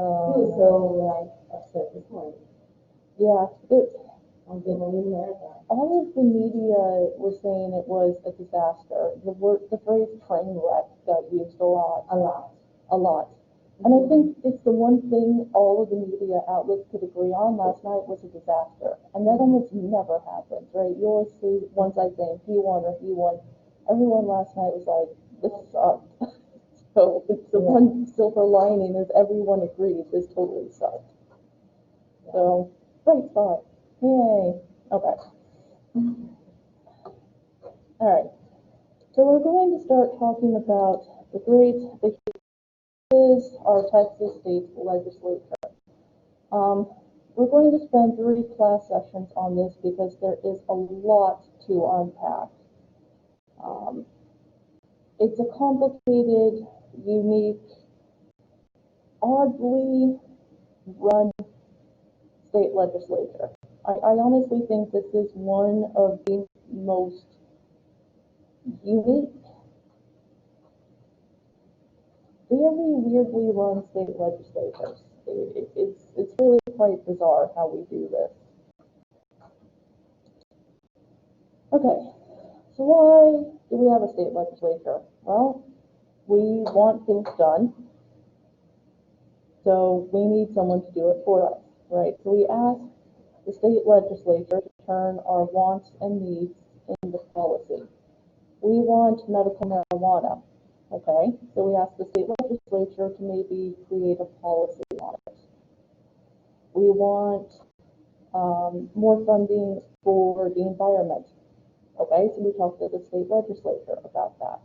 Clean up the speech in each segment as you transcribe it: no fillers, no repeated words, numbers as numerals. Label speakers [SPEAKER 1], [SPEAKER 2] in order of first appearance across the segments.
[SPEAKER 1] He was so like upset this morning.
[SPEAKER 2] Yeah,
[SPEAKER 1] I'm getting a new haircut.
[SPEAKER 2] all of the media was saying it was a disaster. The phrase train wreck got used a lot.
[SPEAKER 1] A lot.
[SPEAKER 2] And I think it's the one thing all of the media outlets could agree on last night was a disaster. And that almost never happens, right? You always see one side saying he won or he won. Everyone last night was like, this sucked. So it's the one silver lining is everyone agrees this totally sucked. So, great spot. Yay. Okay. All right. So we're going to start talking about the is our Texas state legislature. We're going to spend 3 class sessions on this because there is a lot to unpack. It's a complicated, unique, oddly run state legislature. I honestly think this is one of the most unique, very weirdly run state legislatures. It's really quite bizarre how we do this. Okay, so why do we have a state legislature? Well, we want things done, so we need someone to do it for us, right? So we ask the state legislature to turn our wants and needs into policy. We want medical marijuana, okay? So we ask the state legislature to maybe create a policy on it. We want more funding for the environment, okay? So we talk to the state legislature about that.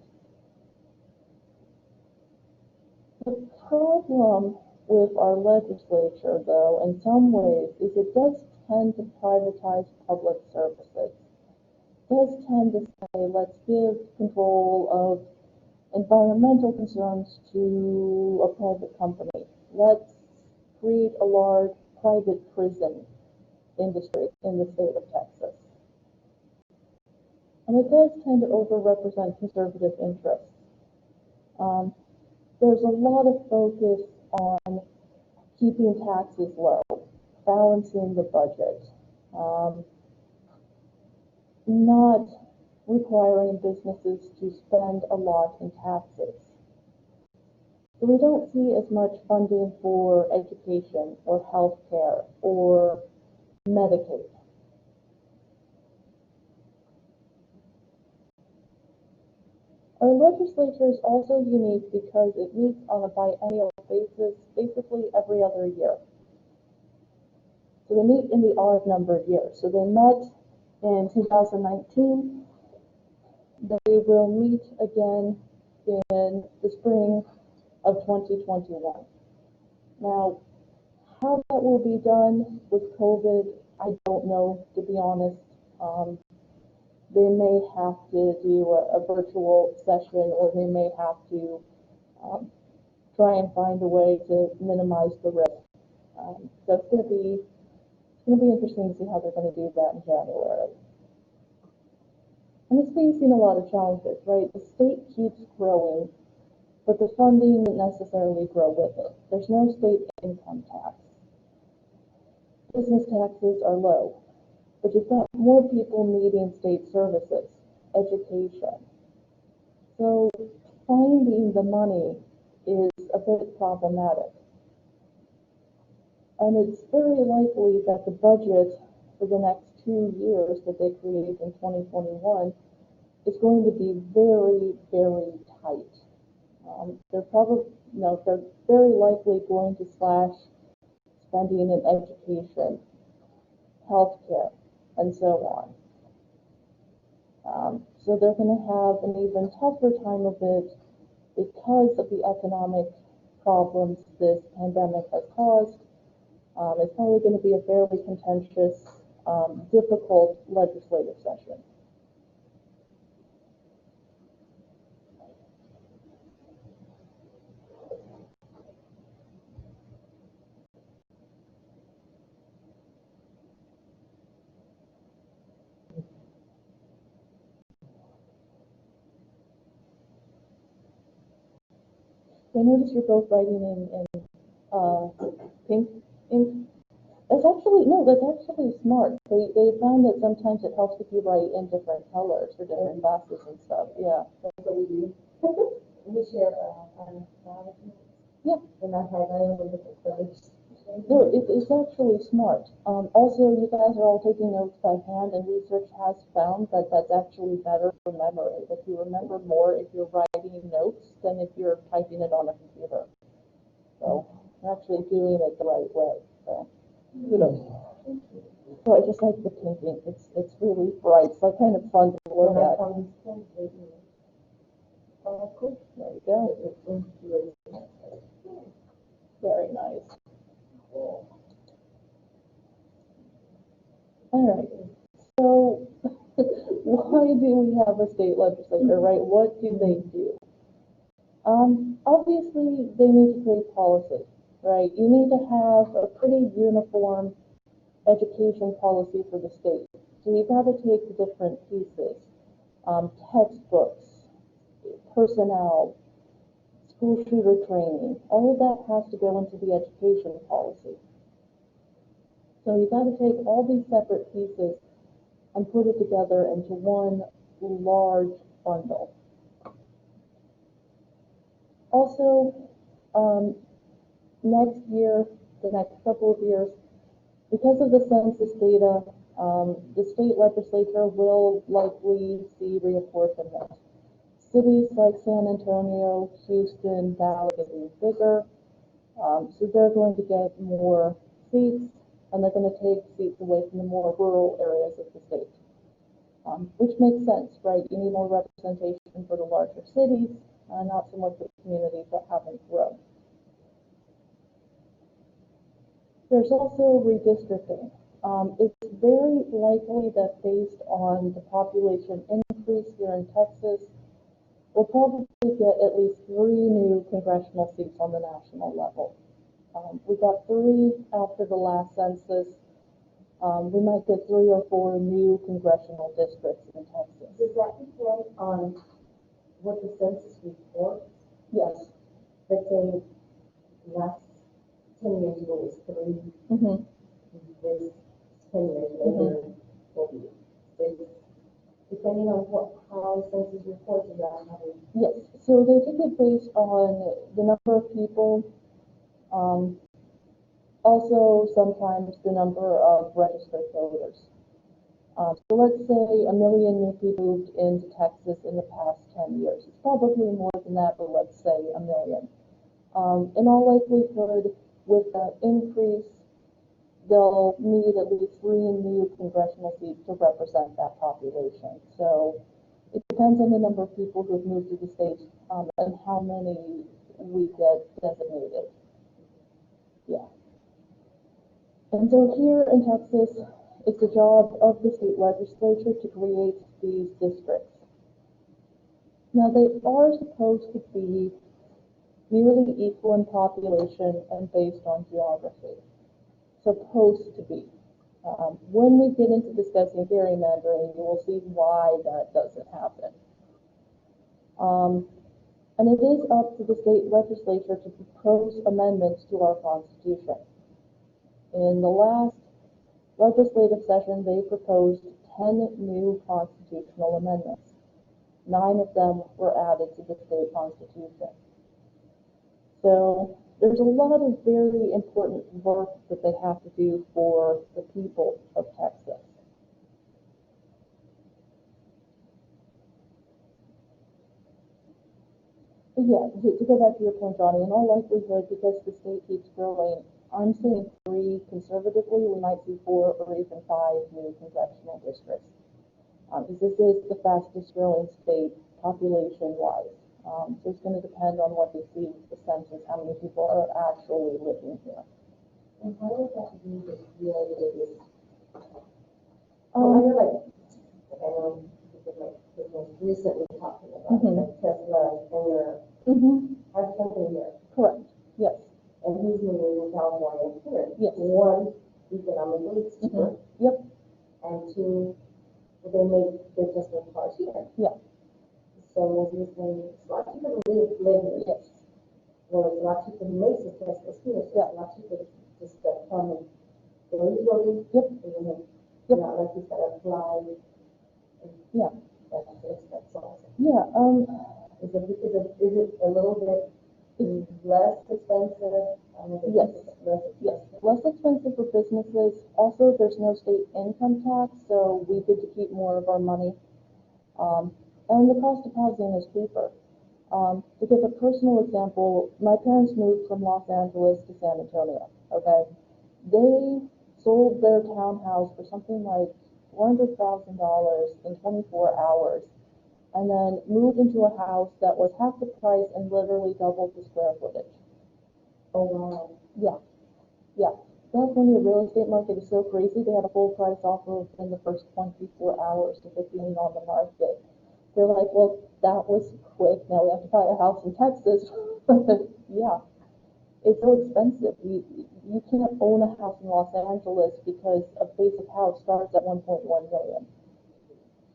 [SPEAKER 2] The problem with our legislature, though, in some ways, is it does tend to privatize public services. It does tend to say, let's give control of environmental concerns to a private company. Let's create a large private prison industry in the state of Texas. And it does tend to overrepresent conservative interests. There's a lot of focus on keeping taxes low, balancing the budget, not requiring businesses to spend a lot in taxes. So we don't see as much funding for education or health care or Medicaid. Our legislature is also unique because it meets on a biennial basis, basically every other year. So they meet in the odd numbered years. So they met in 2019. They will meet again in the spring of 2021. Now, how that will be done with COVID, I don't know, to be honest. They may have to do a virtual session, or they may have to try and find a way to minimize the risk. So it's going to be interesting to see how they're going to do that in January. And it's facing a lot of challenges, right? The state keeps growing, but the funding doesn't necessarily grow with it. There's no state income tax. Business taxes are low, but you've got more people needing state services, education. So finding the money is a bit problematic. And it's very likely that the budget for the next 2 years that they create in 2021 is going to be very, very tight. They're very likely going to slash spending in education, healthcare, and so on. So they're going to have an even tougher time of it because of the economic problems this pandemic has caused. It's probably going to be a fairly contentious, difficult legislative session. I notice you're both writing in pink ink. That's actually, no, that's actually smart. They found that sometimes it helps if you write in different colors for different classes and stuff, yeah.
[SPEAKER 1] That's what we do. We share, our knowledge.
[SPEAKER 2] Yeah.
[SPEAKER 1] And I highlight with different colors.
[SPEAKER 2] No, it's actually smart. Also, you guys are all taking notes by hand, and research has found that that's actually better for memory. That you remember more if you're writing notes than if you're typing it on a computer. So, you're actually doing it the right way, so. Kudos. So I just like the painting. It's really bright. It's like kind of fun to look
[SPEAKER 1] When I
[SPEAKER 2] at.
[SPEAKER 1] found these things, they do. Oh, cool.
[SPEAKER 2] There you go.
[SPEAKER 1] It's inspiration.
[SPEAKER 2] Very nice. All right. So why do we have a state legislature, right? What do they do? Obviously they need to create policy, right? You need to have a pretty uniform education policy for the state. So you've got to take the different pieces, textbooks, personnel, school shooter training, all of that has to go into the education policy. So you've got to take all these separate pieces and put it together into one large bundle. Also, next year, the next couple of years, because of the census data, the state legislature will likely see reapportionment. Cities like San Antonio, Houston, Dallas are getting bigger, so they're going to get more seats, and they're going to take seats away from the more rural areas of the state. Which makes sense, right? You need more representation for the larger cities, not so much for the communities that haven't grown. There's also redistricting. It's very likely that based on the population increase here in Texas, we'll probably get at least 3 new congressional seats on the national level. We got 3 after the last census. We might get 3 or 4 new congressional districts in Texas.
[SPEAKER 1] Does that depend on what the census report?
[SPEAKER 2] Yes.
[SPEAKER 1] Let's say last 10 years ago was 3.
[SPEAKER 2] Mm-hmm.
[SPEAKER 1] This 10 years later will be 6. Depending on how census reports are that having.
[SPEAKER 2] Yes. So they did it based on the number of people. Also, sometimes the number of registered voters. So let's say 1 million new people moved into Texas in the past 10 years. It's probably more than that, but let's say 1 million. In all likelihood, with that increase, they'll need at least 3 new congressional seats to represent that population. So it depends on the number of people who've moved to the state and how many we get designated. Yeah. And so here in Texas, it's the job of the state legislature to create these districts. Now, they are supposed to be nearly equal in population and based on geography. Supposed to be. When we get into discussing gerrymandering, you will see why that doesn't happen. And it is up to the state legislature to propose amendments to our Constitution. In the last legislative session, they proposed 10 new constitutional amendments. 9 of them were added to the state constitution. So there's a lot of very important work that they have to do for the people of Texas. Yeah, to go back to your point, Johnny, in all likelihood, because the state keeps growing, I'm saying 3 conservatively, we might see 4 or even 5 new congressional districts. Because this is the fastest growing state population-wise. So it's going to depend on what they see with the census, how many people are actually living here.
[SPEAKER 1] And how does that do with this? I know, like, this was recently talking about like Tesla and their our company here.
[SPEAKER 2] Correct. Yes.
[SPEAKER 1] And he's moving in California here.
[SPEAKER 2] Yes.
[SPEAKER 1] 1, economically it's cheaper.
[SPEAKER 2] Yep.
[SPEAKER 1] And 2, they just make cars here.
[SPEAKER 2] Yeah.
[SPEAKER 1] So as you're saying, it's a lot cheaper to live here.
[SPEAKER 2] Yes.
[SPEAKER 1] well, it's a lot cheaper than Macy's, that's the school, so it's a lot cheaper to just come and go to the building.
[SPEAKER 2] Yep.
[SPEAKER 1] And then,
[SPEAKER 2] Yep.
[SPEAKER 1] not like you gotta fly.
[SPEAKER 2] Yeah.
[SPEAKER 1] That's an expense also.
[SPEAKER 2] Yeah,
[SPEAKER 1] Is it a little bit less expensive?
[SPEAKER 2] Yes.
[SPEAKER 1] Less
[SPEAKER 2] yes,
[SPEAKER 1] expensive.
[SPEAKER 2] less expensive for businesses. Also, there's no state income tax, so we get to keep more of our money. And the cost of housing is cheaper. To give a personal example, my parents moved from Los Angeles to San Antonio, okay? They sold their townhouse for something like $400,000 in 24 hours, and then moved into a house that was half the price and literally doubled the square footage.
[SPEAKER 1] Oh, wow.
[SPEAKER 2] Yeah, yeah. That's when the real estate market is so crazy. They had a full price offer within the first 24 hours of it being on the market. They're like, well, that was quick. Now we have to buy a house in Texas. Yeah, it's so expensive. You can't own a house in Los Angeles because a basic house starts at 1.1 million.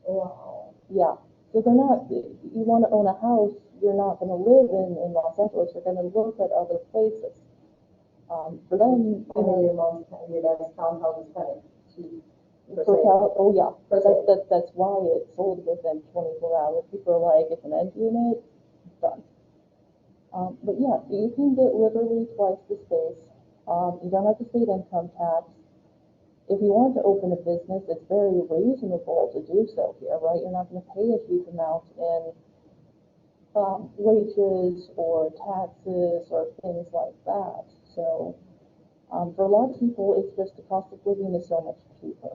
[SPEAKER 1] Wow.
[SPEAKER 2] Yeah. So they're not, you want to own a house, you're not going to live in Los Angeles. You're going to look at other places. For them,
[SPEAKER 1] I know your dad's townhouse is kind of cheap.
[SPEAKER 2] oh yeah,
[SPEAKER 1] Per se.
[SPEAKER 2] that's why it sold within 24 hours. People are like, it's an end unit, done. But yeah, you can get literally twice the space. You don't have to state income tax. If you want to open a business, it's very reasonable to do so here, right? You're not going to pay a huge amount in wages or taxes or things like that. So for a lot of people, it's just the cost of living is so much cheaper.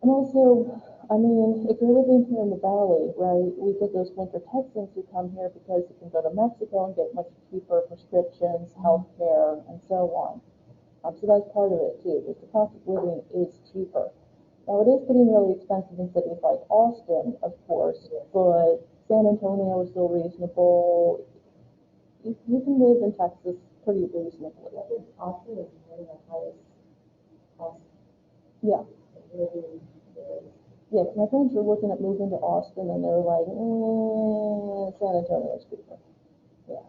[SPEAKER 2] And also, I mean, if you're living here in the valley, right, we get those winter Texans who come here because you can go to Mexico and get much cheaper prescriptions, healthcare, and so on. So that's part of it too, just the cost of living is cheaper. Now it is getting really expensive in cities like Austin, of course, but San Antonio is still reasonable. You can live in Texas pretty reasonably.
[SPEAKER 1] I think Austin is one of the highest costs.
[SPEAKER 2] Yeah.
[SPEAKER 1] Living.
[SPEAKER 2] Yeah, my parents were looking at moving to Austin, and they were like, San Antonio is cheaper. Yeah.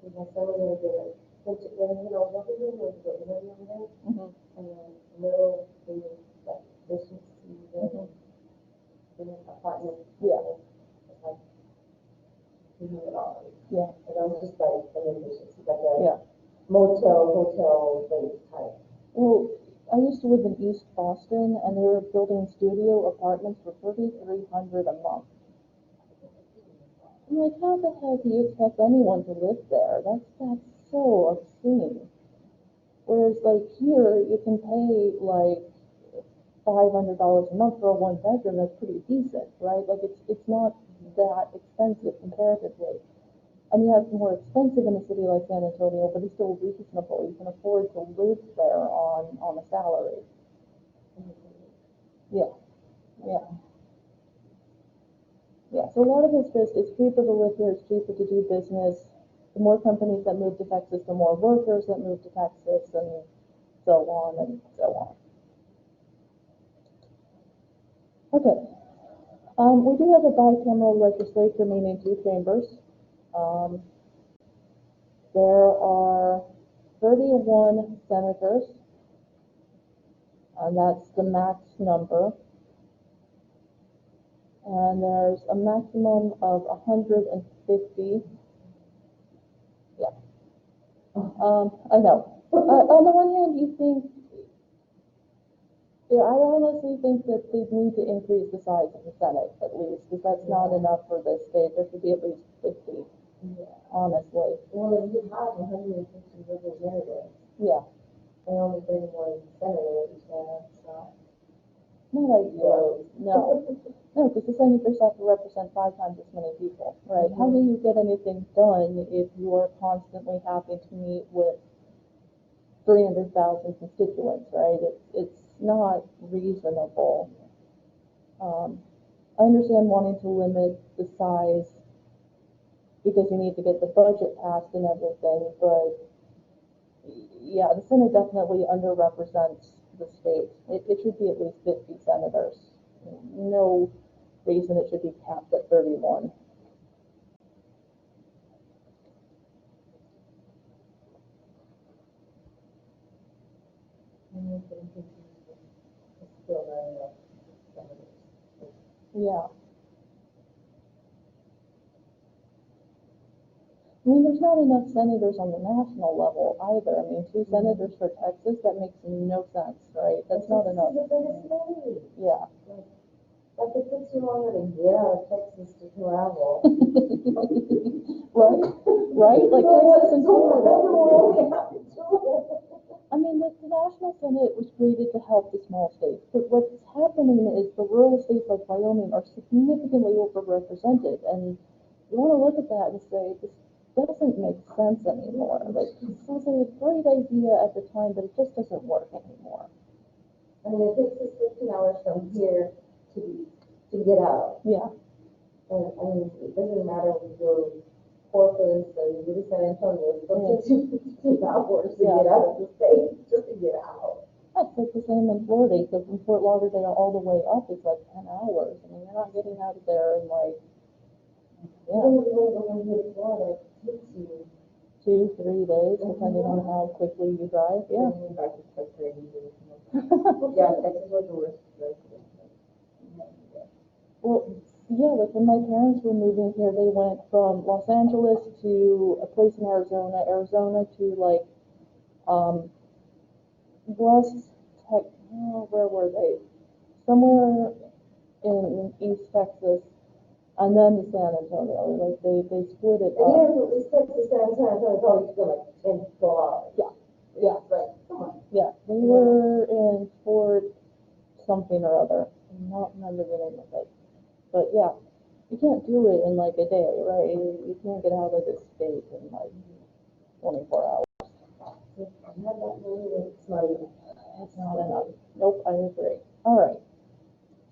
[SPEAKER 1] And my son was gonna get what we're doing was the interview over there,
[SPEAKER 2] Mm-hmm.
[SPEAKER 1] and then little things like Christmas season, in an apartment.
[SPEAKER 2] Yeah.
[SPEAKER 1] It's like $200.
[SPEAKER 2] Yeah.
[SPEAKER 1] And I was just like an efficiency, like
[SPEAKER 2] Yeah.
[SPEAKER 1] hotel place type.
[SPEAKER 2] Well, I used to live in East Boston, and they were building studio apartments for $3,300 a month. I'm like, how the hell do you expect anyone to live there? That's so obscene. Whereas like here, you can pay like $500 a month for a one bedroom. That's pretty decent, right? Like it's not that expensive comparatively. And you have more expensive in a city like San Antonio, but it's still reasonable. You can afford to live there on a salary. Yeah, yeah. Yeah, so a lot of it's just, it's cheaper to live here, it's cheaper to do business. The more companies that move to Texas, the more workers that move to Texas, and so on and so on. Okay, we do have a bicameral legislature, meaning two chambers. There are 31 senators, and that's the max number. And there's a maximum of 150. Yeah. I know. On the one hand, you think, yeah, I honestly think that they need to increase the size of the Senate at least, because that's not enough for this state. There should be at least 50, honestly.
[SPEAKER 1] Well, if you have 150 representatives,
[SPEAKER 2] Yeah,
[SPEAKER 1] and only 31 senators, that's
[SPEAKER 2] not ideal. No, no, because the senators have to represent 5 times as many people, right? How do you get anything done if you are constantly having to meet with 300,000 constituents, right? It's not reasonable. I understand wanting to limit the size because you need to get the budget passed and everything, but yeah, the Senate definitely underrepresents the state. It should be at least 50 senators. No reason it should be capped at 31.
[SPEAKER 1] It's still not enough senators.
[SPEAKER 2] Yeah. I mean, there's not enough senators on the national level either. I mean, 2 senators for Texas, that makes no sense, right? That's not enough.
[SPEAKER 1] This is the biggest state.
[SPEAKER 2] Yeah.
[SPEAKER 1] Like it takes you longer to get out of Texas to travel.
[SPEAKER 2] Right, right? Like Texas and Florida. I mean, the National Senate was created to help the small states, but what's happening is the rural states like Wyoming are significantly overrepresented, and you want to look at that and say, this doesn't make sense anymore. Like, this was a great idea at the time, but it just doesn't work anymore.
[SPEAKER 1] I mean, it takes us 15 hours from here to get out.
[SPEAKER 2] Yeah.
[SPEAKER 1] And I mean, it doesn't matter if we go to Corpus or we go to San Antonio, it still takes you 15 hours to get out of the state, just to get out.
[SPEAKER 2] That's like the same in Florida, so from Fort Lauderdale all the way up is like 10 hours. I mean, you're not getting out of there in like,
[SPEAKER 1] Even if you want to go here to Florida, it takes you
[SPEAKER 2] 2, 3 days, depending on how quickly you drive. Yeah.
[SPEAKER 1] back to Texas. Yeah, Texas was the worst.
[SPEAKER 2] Well, yeah, like when my parents were moving here, they went from Los Angeles to a place in Arizona to like, West Tech, where were they? Somewhere in East Texas, and then to San Antonio. Like they split it
[SPEAKER 1] And
[SPEAKER 2] up.
[SPEAKER 1] even if it's Texas, San Antonio, probably still like 10, 12 hours.
[SPEAKER 2] Yeah, yeah,
[SPEAKER 1] But come on.
[SPEAKER 2] yeah. They were in Fort something or other. I do not remember the name of it. But yeah, you can't do it in like a day, right? You can't get out of this state in like 24 hours.
[SPEAKER 1] It's not that many, it's not even.
[SPEAKER 2] It's not enough. Nope, I agree. All right.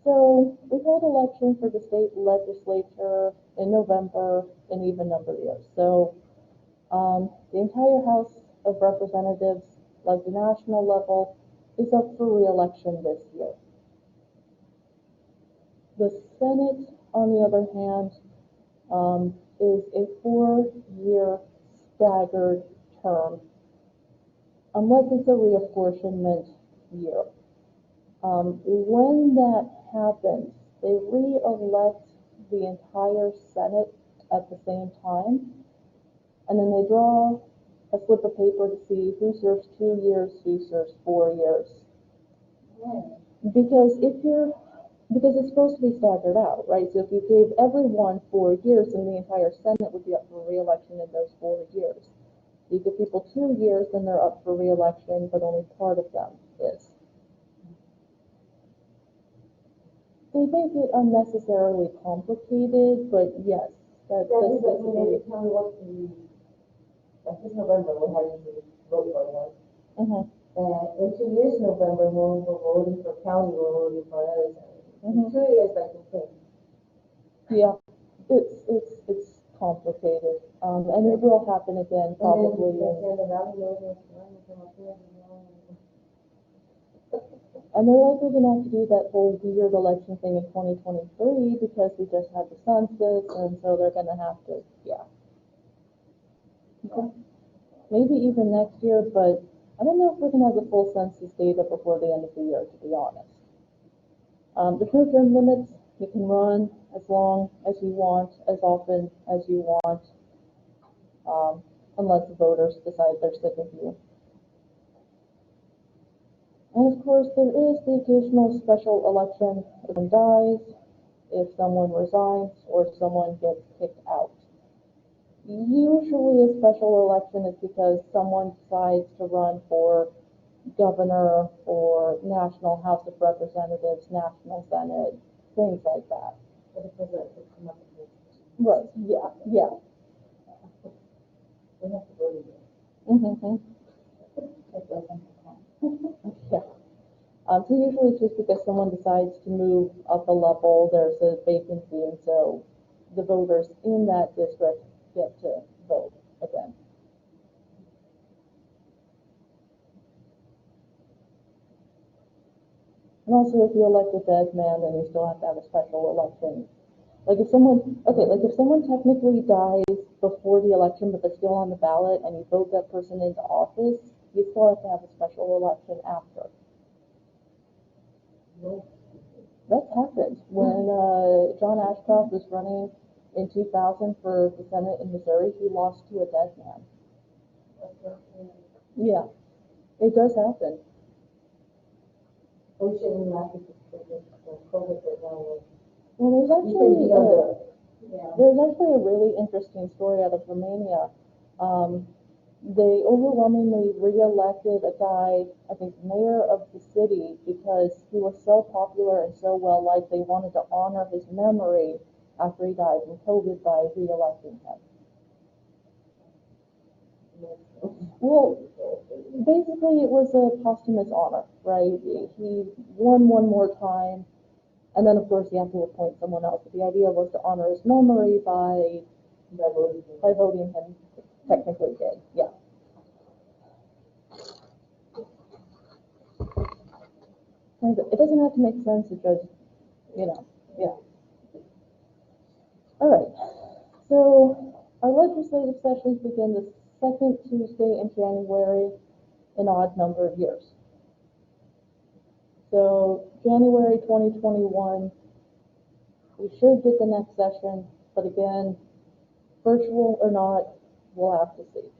[SPEAKER 2] So we hold election for the state legislature in November in even numbered years. So the entire House of Representatives, like the national level, is up for re-election this year. The Senate, on the other hand, is a 4-year staggered term, unless it's a reapportionment year. When that happens, they re-elect the entire Senate at the same time, and then they draw a slip of paper to see who serves 2 years, who serves 4 years. Because because it's supposed to be staggered out, right? So if you gave everyone 4 years, then the entire Senate would be up for re-election in those 4 years. You give people 2 years, then they're up for re-election, but only part of them is. They make it unnecessarily complicated, but yes, that's basically.
[SPEAKER 1] Maybe tell me what like this November, we have usually vote for one.
[SPEAKER 2] Mm-hmm.
[SPEAKER 1] And in 2 years, November, we're voting for county, we're voting for others.
[SPEAKER 2] Mm-hmm.
[SPEAKER 1] 2 years, like the same.
[SPEAKER 2] Yeah, it's complicated, and it will happen again probably. And they're likely going to have to do that whole weird election thing in 2023 because we just had the census, and so they're going to have to, yeah. Okay. Maybe even next year, but I don't know if we're going to have the full census data before the end of the year, to be honest. There's no term limits. You can run as long as you want, as often as you want, unless the voters decide they're sick of you. And of course, there is the occasional special election if someone dies, if someone resigns, or someone gets kicked out. Usually a special election is because someone decides to run for governor or National House of Representatives, National Senate, things like that. Right, yeah, yeah. Mm-hmm. Yeah. So usually it's just because someone decides to move up a level, there's a vacancy, and so the voters in that district get to vote again. And also, if you elect a dead man, then you still have to have a special election. Like if someone technically dies before the election, but they're still on the ballot, and you vote that person into office, you still have to have a special election after.
[SPEAKER 1] No.
[SPEAKER 2] That's happened. When John Ashcroft was running in 2000 for the Senate in Missouri, he lost to a dead man. Yeah, it does happen.
[SPEAKER 1] We shouldn't laugh at this COVID right now.
[SPEAKER 2] Well, there's actually a really interesting story out of Romania. They overwhelmingly re-elected a guy, I think, mayor of the city, because he was so popular and so well liked. They wanted to honor his memory after he died from COVID by re-electing him. Well, basically, it was a posthumous honor, right? He won one more time, and then, of course, you have to appoint someone else. But the idea was to honor his memory by voting him technically dead. Yeah. It doesn't have to make sense. It just, yeah. All right. So our legislative sessions begin the second Tuesday in January, an odd number of years. So January 2021, we should get the next session, but again, virtual or not, we'll have to see.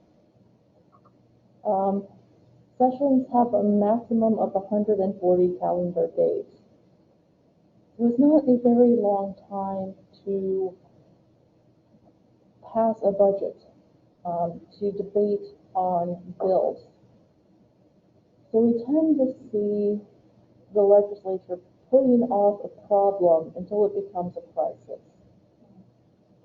[SPEAKER 2] Sessions have a maximum of 140 calendar days. It was not a very long time to pass a budget, to debate on bills. So we tend to see the legislature putting off a problem until it becomes a crisis.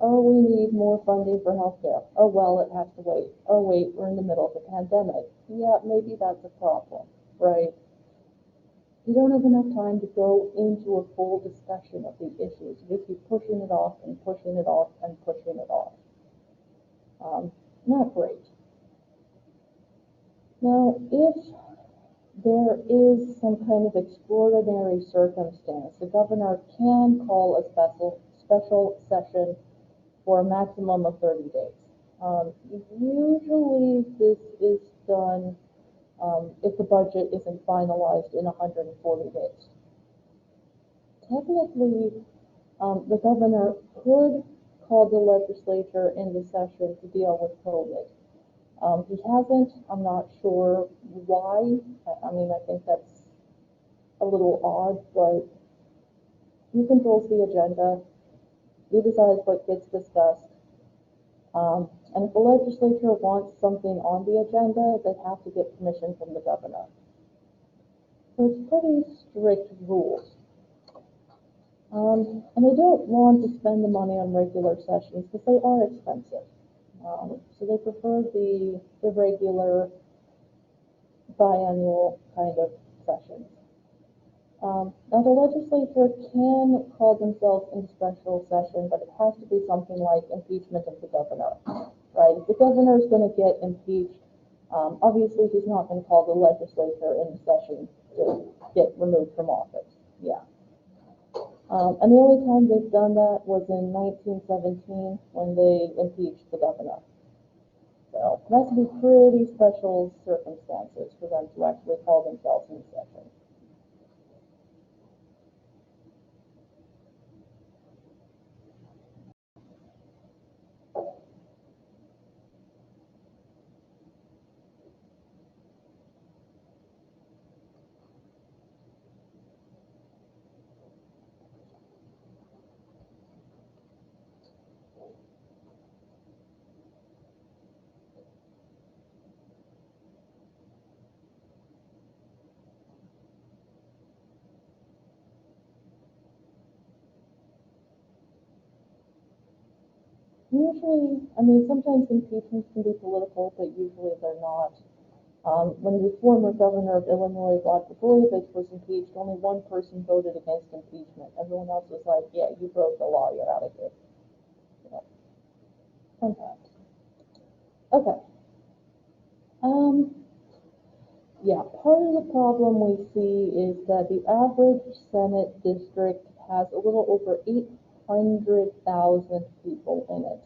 [SPEAKER 2] Oh, we need more funding for healthcare. Oh, well, it has to wait. Oh, wait, we're in the middle of a pandemic. Yeah, maybe that's a problem, right? You don't have enough time to go into a full discussion of the issues. You just keep pushing it off and pushing it off and pushing it off. Not great. Now, if there is some kind of extraordinary circumstance, the governor can call a special session for a maximum of 30 days. Usually this is done if the budget isn't finalized in 140 days. Technically, the governor could call the legislature into session to deal with COVID. He hasn't. I'm not sure why. I mean, I think that's a little odd, but he controls the agenda. He decides what gets discussed. And if the legislature wants something on the agenda, they have to get permission from the governor. So it's pretty strict rules. And they don't want to spend the money on regular sessions because they are expensive. So they prefer the regular biannual kind of sessions. Now the legislature can call themselves into special session, but it has to be something like impeachment of the governor, right? If the governor is going to get impeached, obviously he's not going to call the legislature into session to get removed from office. Yeah. And the only time they've done that was in 1917 when they impeached the governor. So it has to be pretty special circumstances for them to actually call themselves into session. Usually, I mean, sometimes impeachments can be political, but usually they're not. When the former governor of Illinois, Rod Blagojevich, was impeached, only one person voted against impeachment. Everyone else was like, yeah, you broke the law, you're out of here. Yeah. Sometimes. Okay. Yeah, part of the problem we see is that the average Senate district has a little over 800,000 people in it.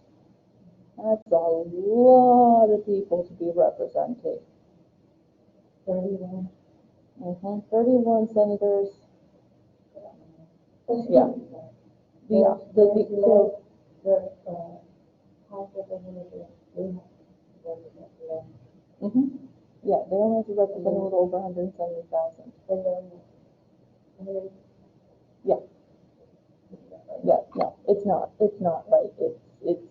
[SPEAKER 2] That's a lot of people to be represented. 31. 31 senators, Yeah.
[SPEAKER 1] Yeah,
[SPEAKER 2] So,
[SPEAKER 1] the, house representative, we have to represent them.
[SPEAKER 2] yeah, they only have to represent a little over 170,000.
[SPEAKER 1] And then,
[SPEAKER 2] Yeah. Yeah, no, it's not right, it's,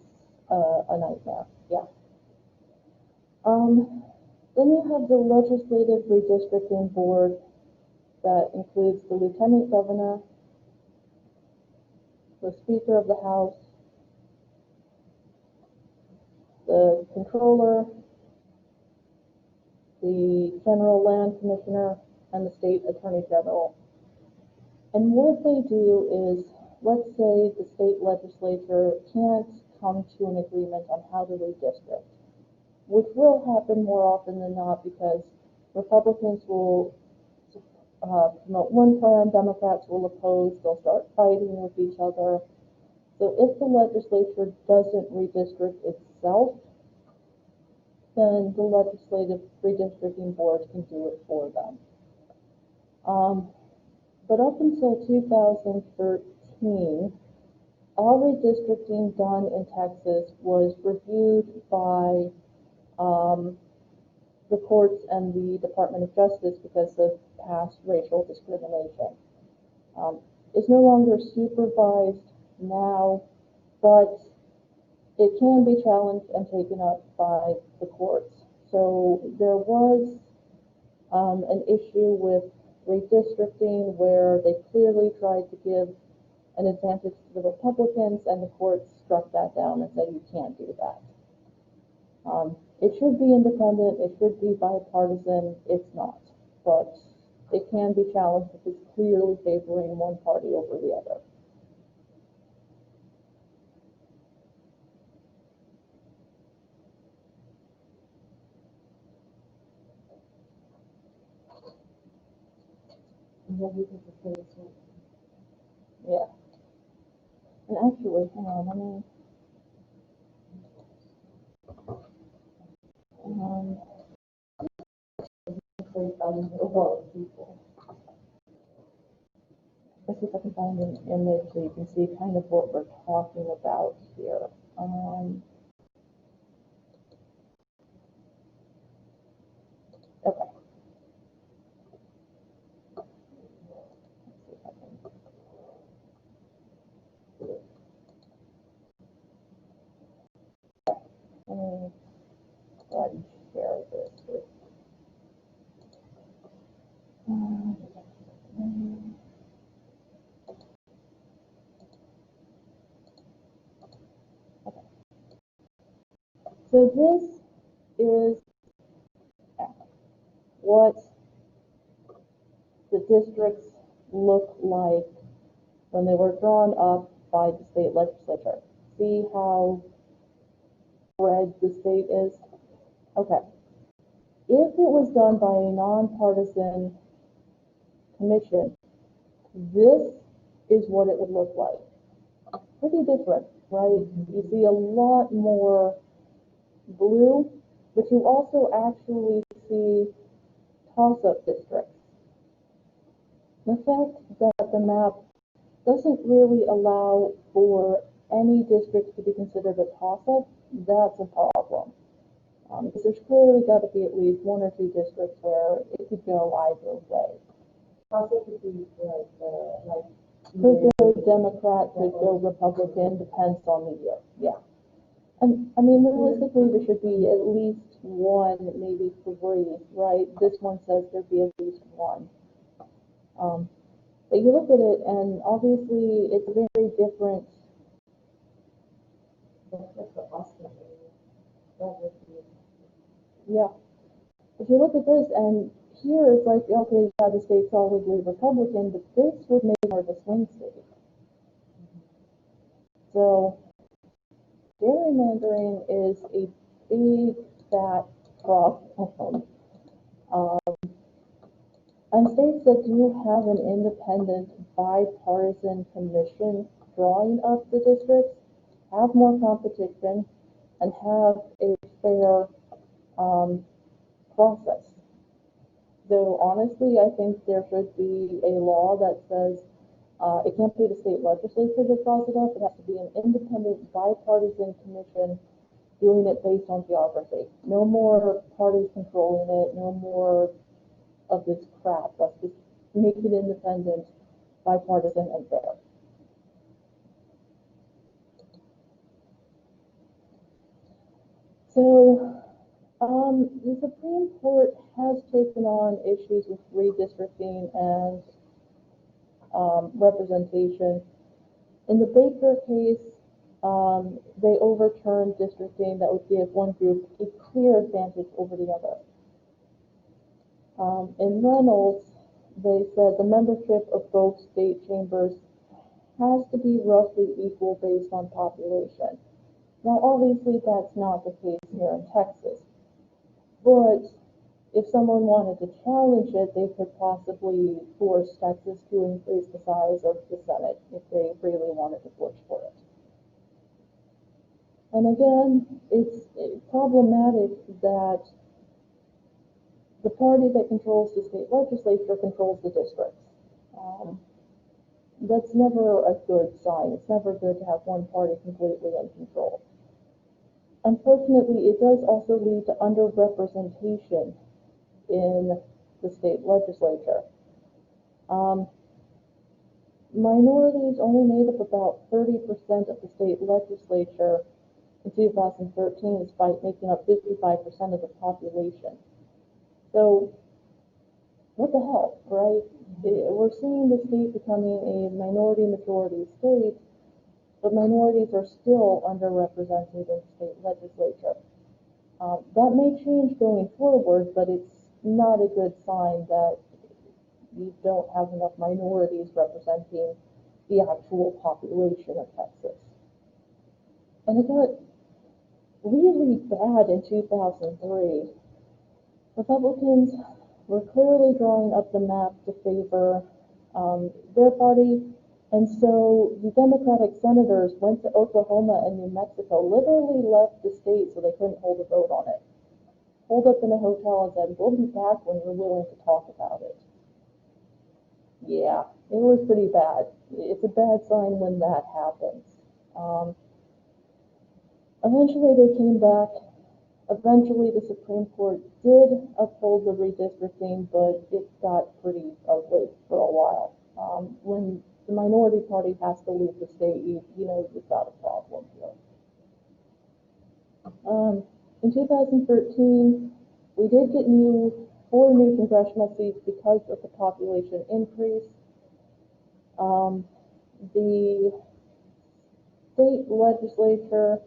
[SPEAKER 2] a nightmare, yeah. Then you have the legislative redistricting board that includes the lieutenant governor, the speaker of the house, the controller, the general land commissioner, and the state attorney general. And what they do is, let's say the state legislature can't come to an agreement on how to redistrict, which will happen more often than not because Republicans will promote one plan, Democrats will oppose, they'll start fighting with each other. So if the legislature doesn't redistrict itself, then the legislative redistricting board can do it for them. But up until 2013, all redistricting done in Texas was reviewed by the courts and the Department of Justice because of past racial discrimination. It's no longer supervised now, but it can be challenged and taken up by the courts. So there was an issue with redistricting where they clearly tried to give an advantage to the Republicans, and the courts struck that down and said you can't do that. It should be independent, it should be bipartisan, it's not, but it can be challenged if it's clearly favoring one party over the other. Yeah. And actually, hang on, let me, let's see if I can find an image so you can see kind of what we're talking about here. Okay. Let's see if I can. Let me go ahead and share this with. Okay. So this is what the districts look like when they were drawn up by the state legislature. See how red the state is? Okay. If it was done by a nonpartisan commission, this is what it would look like. Pretty different, right? You see a lot more blue, but you also actually see toss-up districts. The fact that the map doesn't really allow for any districts to be considered a toss-up, that's a problem. Because there's clearly got to be at least one or two districts where it could go either way.
[SPEAKER 1] Toss-up could be like.
[SPEAKER 2] Could go Democrat, could go Republican, depends on the year, yeah. And I mean, realistically, there should be at least one, maybe three, right? This one says there'd be at least one. But you look at it, and obviously, it's very different. Yeah. If you look at this, and here it's like, okay, yeah, the state's solidly Republican, but this would make more of a swing state. So, gerrymandering is a big, fat problem. And states that do have an independent, bipartisan commission drawing up the districts have more competition and have a fair process. Though honestly, I think there should be a law that says It can't be the state legislature that draws it up. It has to be an independent, bipartisan commission doing it based on geography. No more parties controlling it, no more of this crap. Let's just make it independent, bipartisan, and fair. So, the Supreme Court has taken on issues with redistricting and representation. In the Baker case, they overturned districting that would give one group a clear advantage over the other. In Reynolds, they said the membership of both state chambers has to be roughly equal based on population. Now, obviously, that's not the case here in Texas, but if someone wanted to challenge it, they could possibly force Texas to increase the size of the Senate if they really wanted to push for it. And again, it's problematic that the party that controls the state legislature controls the districts. That's never a good sign. It's never good to have one party completely in control. Unfortunately, it does also lead to underrepresentation in the state legislature. Minorities only made up about 30% of the state legislature in 2013, despite making up 55% of the population. So, what the hell, right? We're seeing the state becoming a minority-majority state, but minorities are still underrepresented in the state legislature. That may change going forward, but it's not a good sign that you don't have enough minorities representing the actual population of Texas. And it got really bad in 2003. Republicans were clearly drawing up the map to favor their party, and so the Democratic senators went to Oklahoma and New Mexico, literally left the state so they couldn't hold a vote on it. Pulled up in a hotel and said, "We'll be back when you're willing to talk about it." Yeah, it was pretty bad. It's a bad sign when that happens. Eventually they came back. Eventually the Supreme Court did uphold the redistricting, but it got pretty ugly for a while. When the minority party has to leave the state, you know you've got a problem here. In 2013, we did get 4 new congressional seats because of the population increase. The state legislature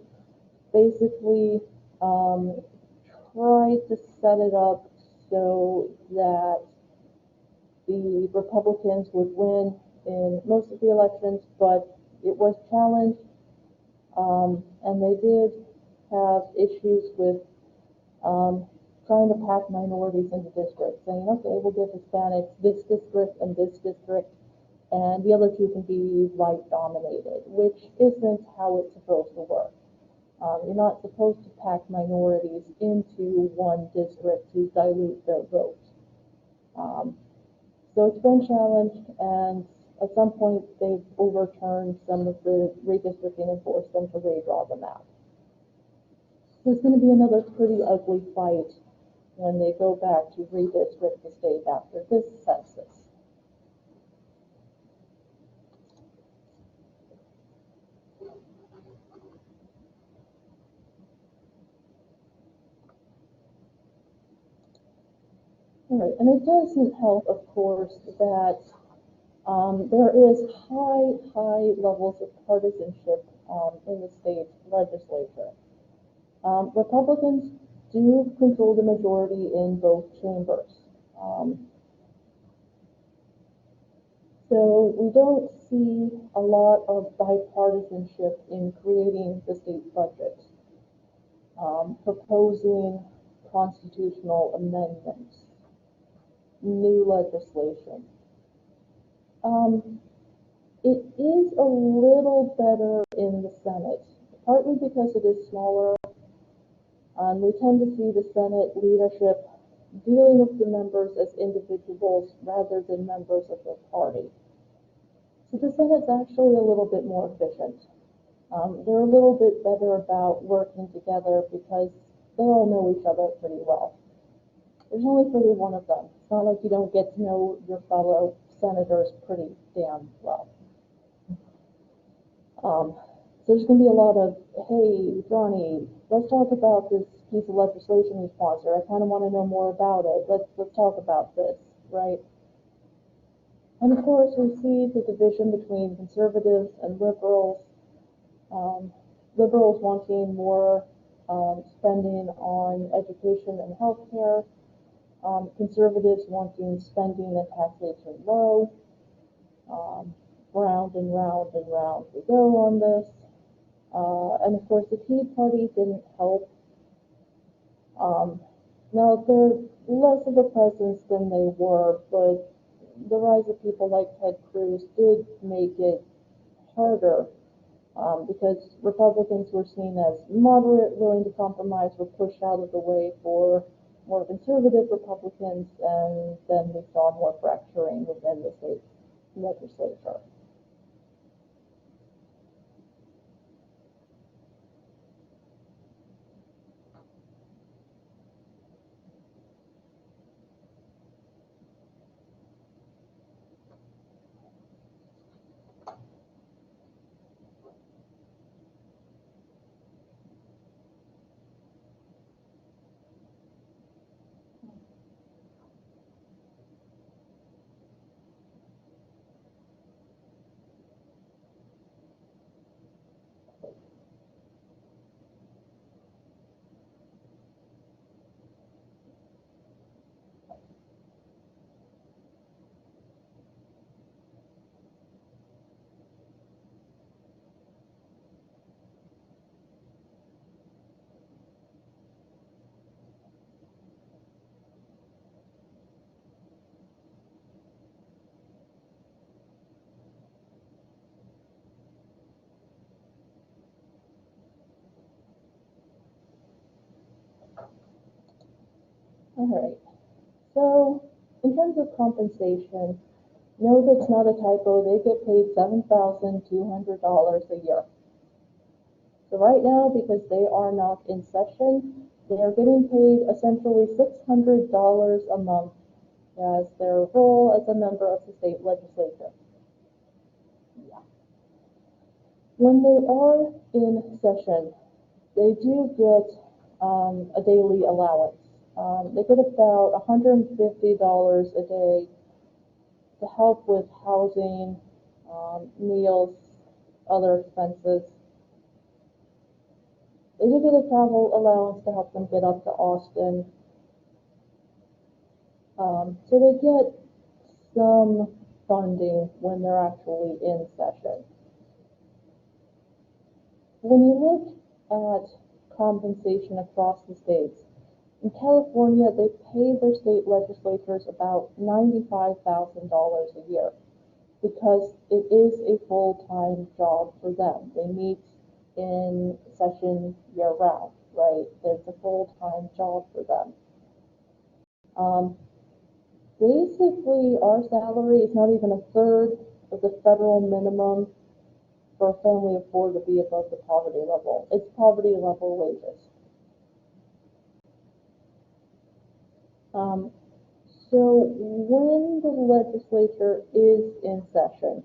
[SPEAKER 2] basically tried to set it up so that the Republicans would win in most of the elections, but it was challenged, and they did have issues with trying to pack minorities into districts, saying, okay, we'll give Hispanics this district and this district, and the other 2 can be white dominated, which isn't how it's supposed to work. You're not supposed to pack minorities into one district to dilute their vote. So it's been challenged, and at some point they've overturned some of the redistricting and forced them to redraw the map. So it's going to be another pretty ugly fight when they go back to redistrict the state after this census. All right, and it doesn't help, of course, that there is high levels of partisanship in the state legislature. Republicans do control the majority in both chambers. So we don't see a lot of bipartisanship in creating the state budget, proposing constitutional amendments, new legislation. It is a little better in the Senate, partly because it is smaller. We tend to see the Senate leadership dealing with the members as individuals rather than members of their party. So the Senate's actually a little bit more efficient. They're a little bit better about working together because they all know each other pretty well. There's only 31 of them. It's not like you don't get to know your fellow senators pretty damn well. So there's going to be a lot of, hey, Johnny, let's talk about this piece of legislation you sponsor. I kind of want to know more about it. Let's talk about this, right? And of course, we see the division between conservatives and liberals. Liberals wanting more spending on education and healthcare. Conservatives wanting spending and taxation low. Round and round and round we go on this. And of course, the Tea Party didn't help. Now, they're less of a presence than they were, but the rise of people like Ted Cruz did make it harder because Republicans were seen as moderate, willing to compromise, were pushed out of the way for more conservative Republicans, and then we saw more fracturing within the state legislature. All right. So, in terms of compensation, no, that's not a typo. They get paid $7,200 a year. So right now, because they are not in session, they are getting paid essentially $600 a month as their role as a member of the state legislature. Yeah. When they are in session, they do get a daily allowance. They get about $150 a day to help with housing, meals, other expenses. They do get a travel allowance to help them get up to Austin. So they get some funding when they're actually in session. When you look at compensation across the states, in California, they pay their state legislators about $95,000 a year because it is a full-time job for them. They meet in session year-round, right? It's a full-time job for them. Basically, our salary is not even a third of the federal minimum for a family of four to be above the poverty level. It's poverty level wages. So when the legislature is in session,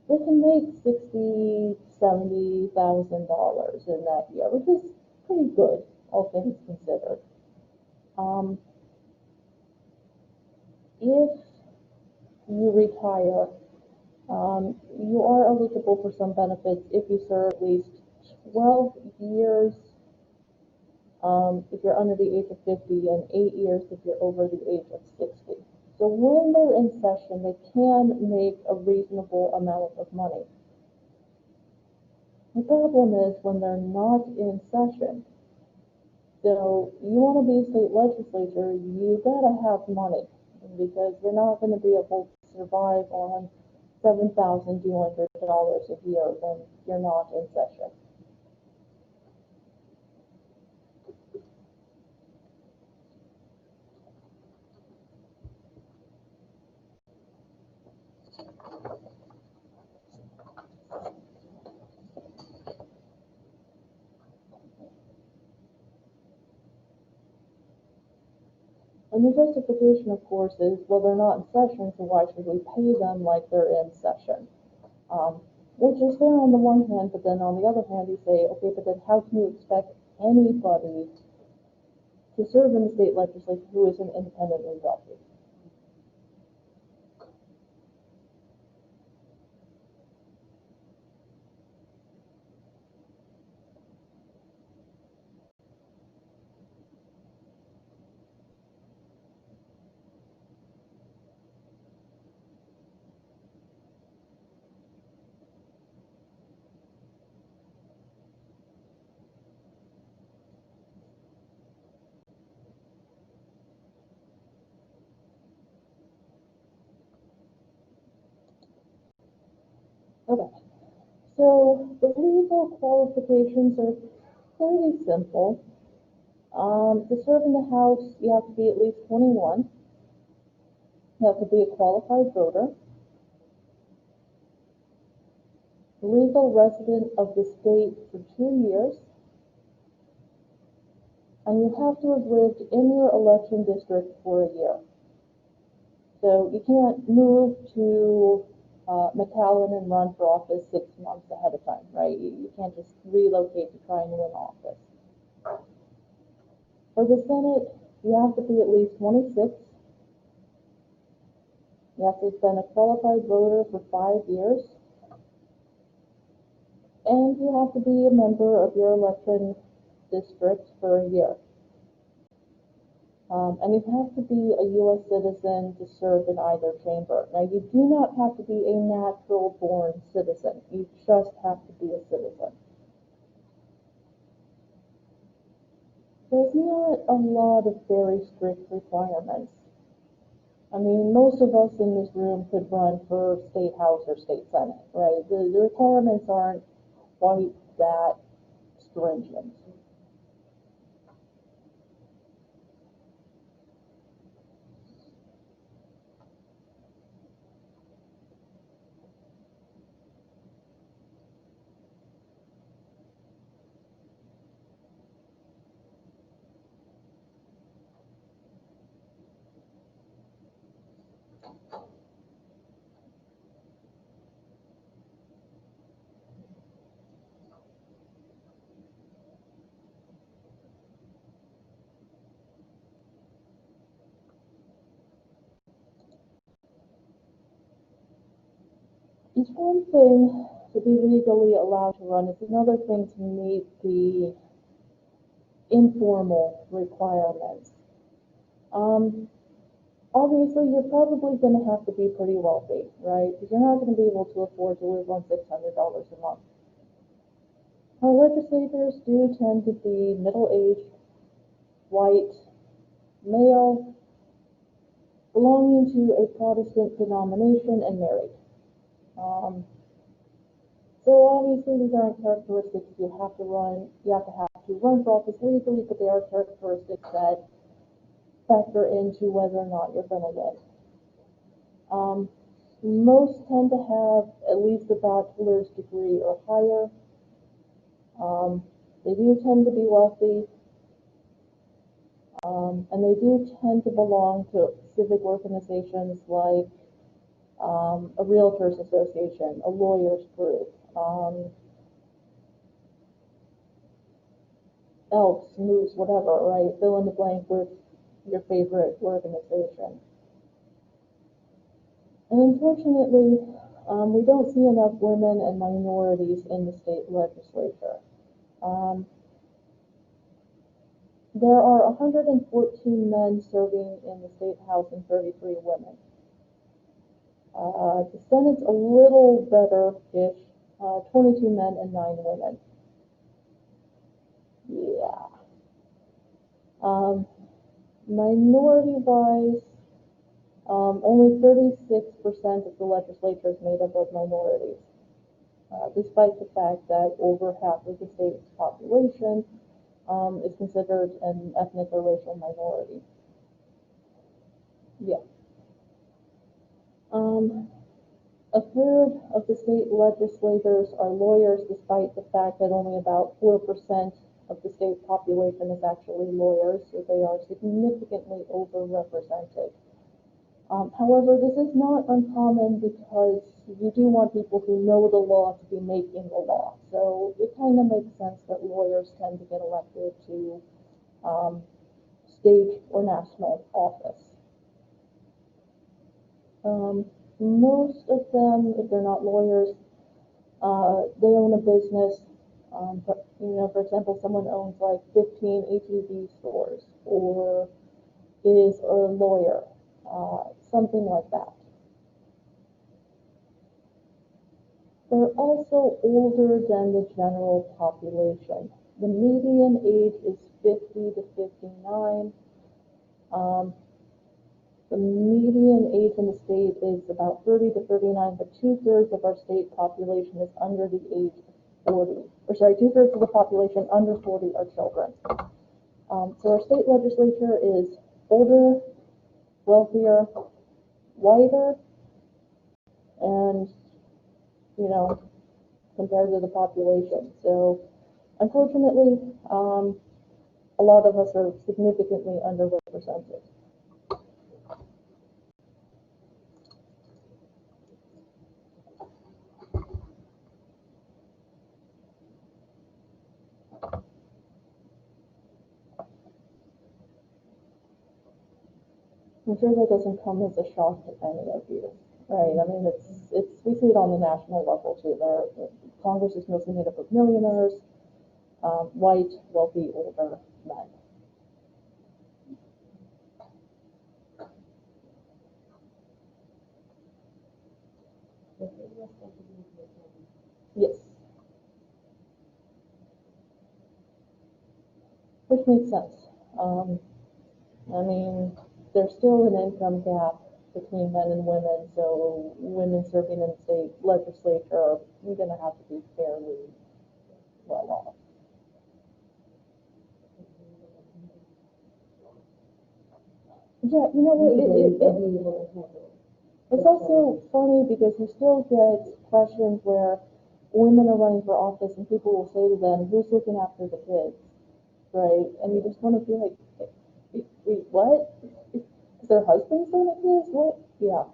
[SPEAKER 2] they can make $60,000, $70,000 in that year, which is pretty good, all things considered. If you retire, you are eligible for some benefits if you serve at least 12 years if you're under the age of 50 and 8 years if you're over the age of 60. So when they're in session, they can make a reasonable amount of money. The problem is when they're not in session. So you want to be a state legislator, you gotta have money because you're not going to be able to survive on $7,200 a year when you're not in session. And the justification, of course, is, well, they're not in session, so why should we pay them like they're in session? Which is fair on the one hand, but then on the other hand, you say, okay, but then how can you expect anybody to serve in the state legislature who isn't independently wealthy? Okay, so the legal qualifications are pretty simple. To serve in the House, you have to be at least 21. You have to be a qualified voter, legal resident of the state for 2 years, and you have to have lived in your election district for a year. So you can't move to McAllen and run for office 6 months ahead of time, right? You can't just relocate to try and win office. For the Senate, you have to be at least 26. You have to have been a qualified voter for 5 years. And you have to be a member of your election district for a year. And you have to be a U.S. citizen to serve in either chamber. Now, you do not have to be a natural-born citizen. You just have to be a citizen. There's not a lot of very strict requirements. I mean, most of us in this room could run for state house or state senate, right? The requirements aren't quite that stringent. It's one thing to be legally allowed to run, it's another thing to meet the informal requirements. Obviously, you're probably going to have to be pretty wealthy, right? Because you're not going to be able to afford to live on $600 a month. Our legislators do tend to be middle-aged, white, male, belonging to a Protestant denomination, and married. So obviously these aren't characteristics you have to run for office legally, but they are characteristics that factor into whether or not you're going to win. Most tend to have at least a bachelor's degree or higher. They do tend to be wealthy, and they do tend to belong to civic organizations like a realtors association, a lawyers group, Elks, Moose, whatever, right? Fill in the blank with your favorite organization. And unfortunately, we don't see enough women and minorities in the state legislature. There are 114 men serving in the state house and 33 women. The Senate's a little better-ish, 22 men and 9 women. Yeah. Minority-wise, only 36% of the legislature is made up of minorities, despite the fact that over half of the state's population is considered an ethnic or racial minority. Yeah. A third of the state legislators are lawyers, despite the fact that only about 4% of the state population is actually lawyers, so they are significantly overrepresented. However, this is not uncommon because you do want people who know the law to be making the law. So it kind of makes sense that lawyers tend to get elected to state or national office. Most of them, if they're not lawyers, they own a business. But, for example, someone owns like 15 ATV stores or is a lawyer, something like that. They're also older than the general population. The median age is 50 to 59. The median age in the state is about 30 to 39, but 2/3 of our state population is under the age of 40. Or sorry, 2/3 of the population under 40 are children. So our state legislature is older, wealthier, whiter, and, compared to the population. So unfortunately, a lot of us are significantly underrepresented. I'm sure that doesn't come as a shock to any of you, right? I mean, we see it on the national level too. Congress is mostly made up of millionaires, white, wealthy, older men. Yes. Which makes sense. I mean, there's still an income gap between men and women, so women serving in the state legislature are going to have to be fairly well off. Yeah, it's also funny because you still get questions where women are running for office and people will say to them, who's looking after the kids, right? And you just want to be like, wait, what? Is their husband doing the kids? What? Yeah.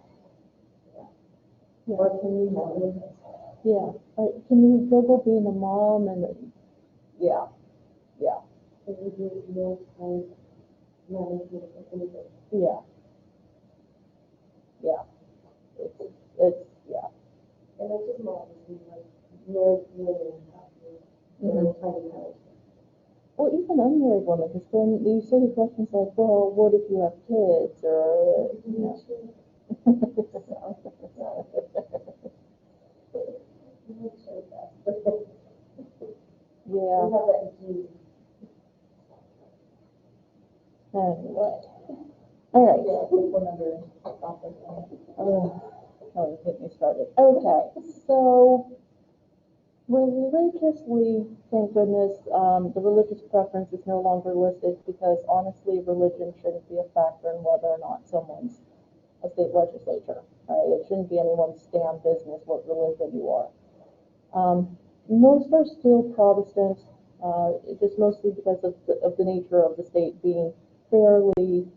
[SPEAKER 1] Or can you have it?
[SPEAKER 2] Yeah. Can you juggle being a mom and yeah.
[SPEAKER 1] Can you do more time management or anything?
[SPEAKER 2] Yeah. Yeah.
[SPEAKER 1] And it's just not like married women have to try to manage.
[SPEAKER 2] Well, even unmarried women, because then you sort of questions like, well, what if you have kids, or, Yeah. Anyway. All right. Don't get me started. Okay, so religiously, thank goodness, the religious preference is no longer listed because honestly, religion shouldn't be a factor in whether or not someone's a state legislature. Right? It shouldn't be anyone's damn business what religion you are. Most are still Protestant, just mostly because of the nature of the state being fairly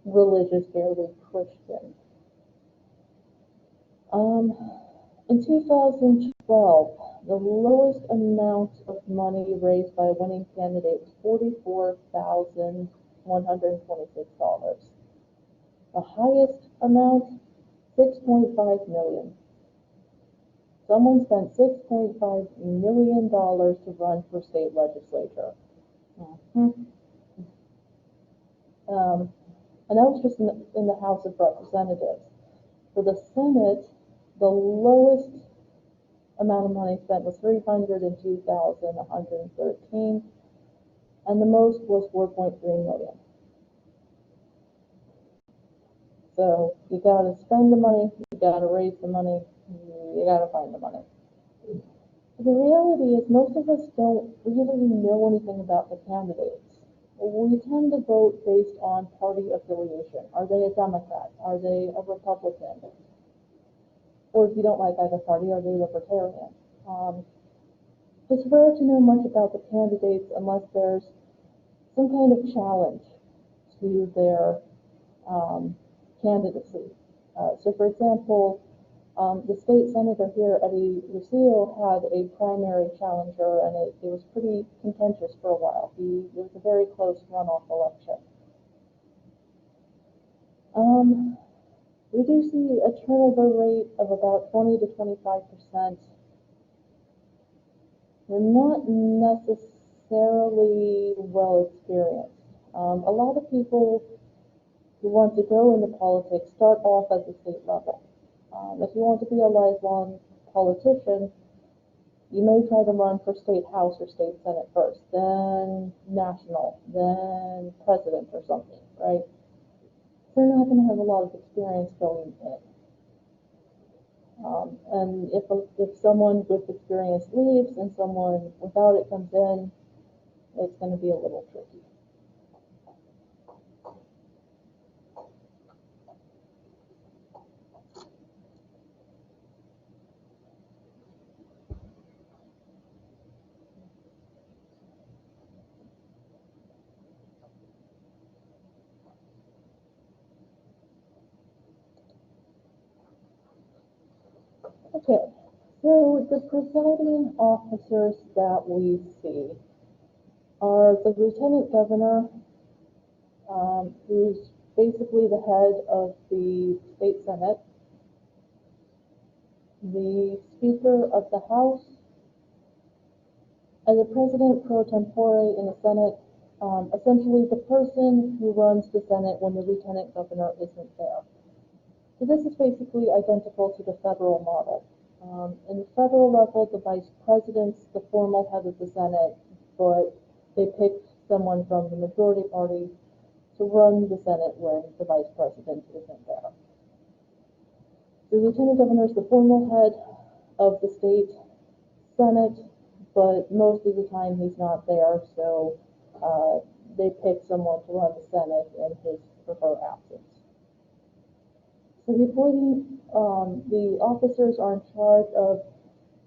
[SPEAKER 2] religious, fairly Christian. In 2012, the lowest amount of money raised by a winning candidate was $44,126. The highest amount, $6.5 million. Someone spent $6.5 million to run for state legislature. And that was just in the House of Representatives. For the Senate, the lowest amount of money spent was $302,113, and the most was $4.3 million. So you gotta spend the money, you gotta raise the money, you gotta find the money. The reality is most of us don't really know anything about the candidates. We tend to vote based on party affiliation. Are they a Democrat? Are they a Republican? Or if you don't like either party, are they Libertarian? It's rare to know much about the candidates unless there's some kind of challenge to their candidacy. So for example, the state senator here, Eddie Lucio, had a primary challenger, and it was pretty contentious for a while. It was a very close runoff election. We do see a turnover rate of about 20 to 25%. They're not necessarily well experienced. A lot of people who want to go into politics start off at the state level. If you want to be a lifelong politician, you may try to run for state house or state senate first, then national, then president or something, right? They're not going to have a lot of experience going in. And if someone with experience leaves and someone without it comes in, it's going to be a little tricky. Okay, so the presiding officers that we see are the lieutenant governor, who's basically the head of the state senate, the speaker of the house, and the president pro tempore in the senate, essentially the person who runs the senate when the lieutenant governor isn't there. So this is basically identical to the federal model. In the federal level, the vice president's the formal head of the Senate, but they pick someone from the majority party to run the Senate when the vice president isn't there. The lieutenant governor is the formal head of the state Senate, but most of the time he's not there, so they pick someone to run the Senate in his or her absence. So the officers are in charge of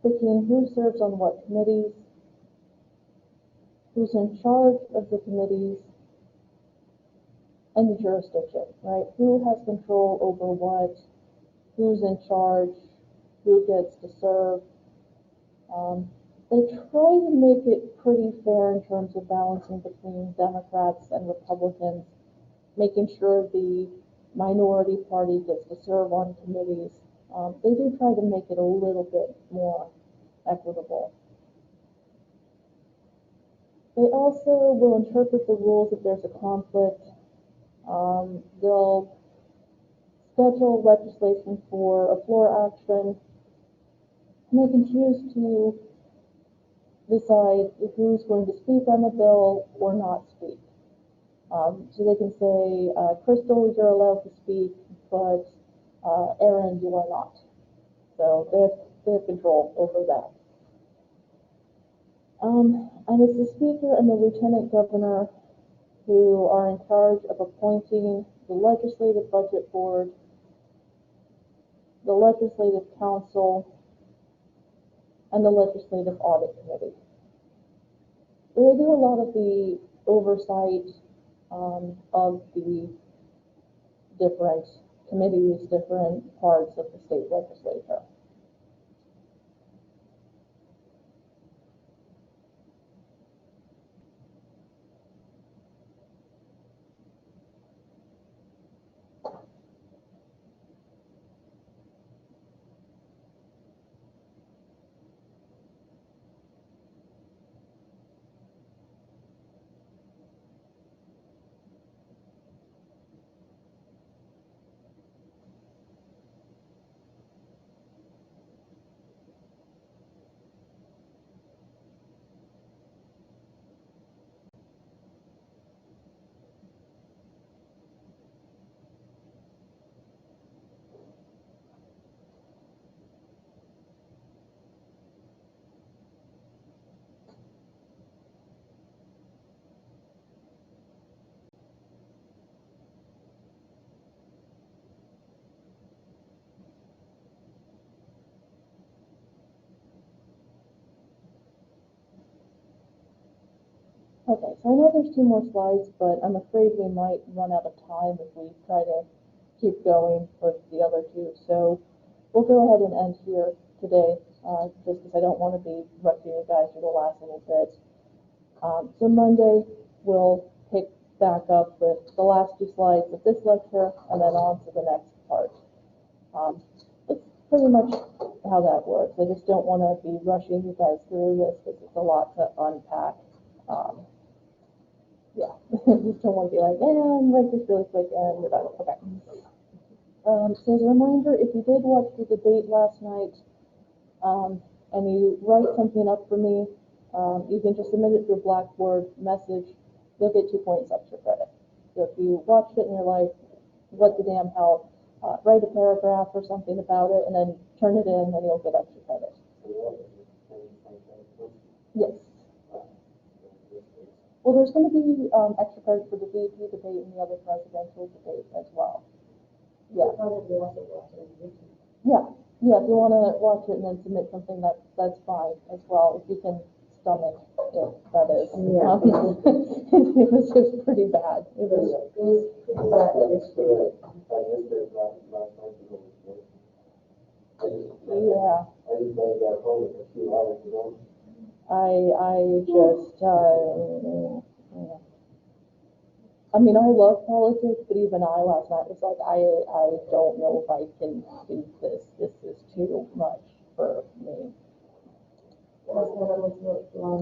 [SPEAKER 2] picking who serves on what committees, who's in charge of the committees, and the jurisdiction, right? Who has control over what, who's in charge, who gets to serve. They try to make it pretty fair in terms of balancing between Democrats and Republicans, making sure the minority party gets to serve on committees. They do try to make it a little bit more equitable. They also will interpret the rules if there's a conflict. They'll schedule legislation for a floor action, and they can choose to decide who's going to speak on the bill or not speak. So they can say, Crystal, you're allowed to speak, but Aaron, you are not. So they have control over that. And it's the speaker and the lieutenant governor who are in charge of appointing the legislative budget board, the legislative council, and the legislative audit committee. They do a lot of the oversight of the different committees, different parts of the state legislature. Okay, so I know there's two more slides, but I'm afraid we might run out of time if we try to keep going with the other two. So we'll go ahead and end here today, just because I don't want to be rushing you guys through the last little bit. So Monday, we'll pick back up with the last two slides of this lecture and then on to the next part. It's pretty much how that works. I just don't want to be rushing you guys through this because it's a lot to unpack. Yeah, just don't want to be like, and write this really quick and we're done. Okay. So as a reminder, if you did watch the debate last night, and you write something up for me, you can just submit it through Blackboard message. You'll get 2 points extra credit. So if you watched it and you're like, what the damn hell, write a paragraph or something about it and then turn it in and you'll get extra credit. Yes. Well, there's going to be extra credit for the VP debate and the other presidential debate as well. Yeah. Yeah. Yeah, if you want to watch it and then submit something, that's fine as well, if you can stomach it, that is.
[SPEAKER 1] Yeah.
[SPEAKER 2] It was just pretty bad. It was
[SPEAKER 1] pretty bad yesterday.
[SPEAKER 2] Yeah. I mean, I love politics, but even I last night was like, I don't know if I can do this. This is too much for me.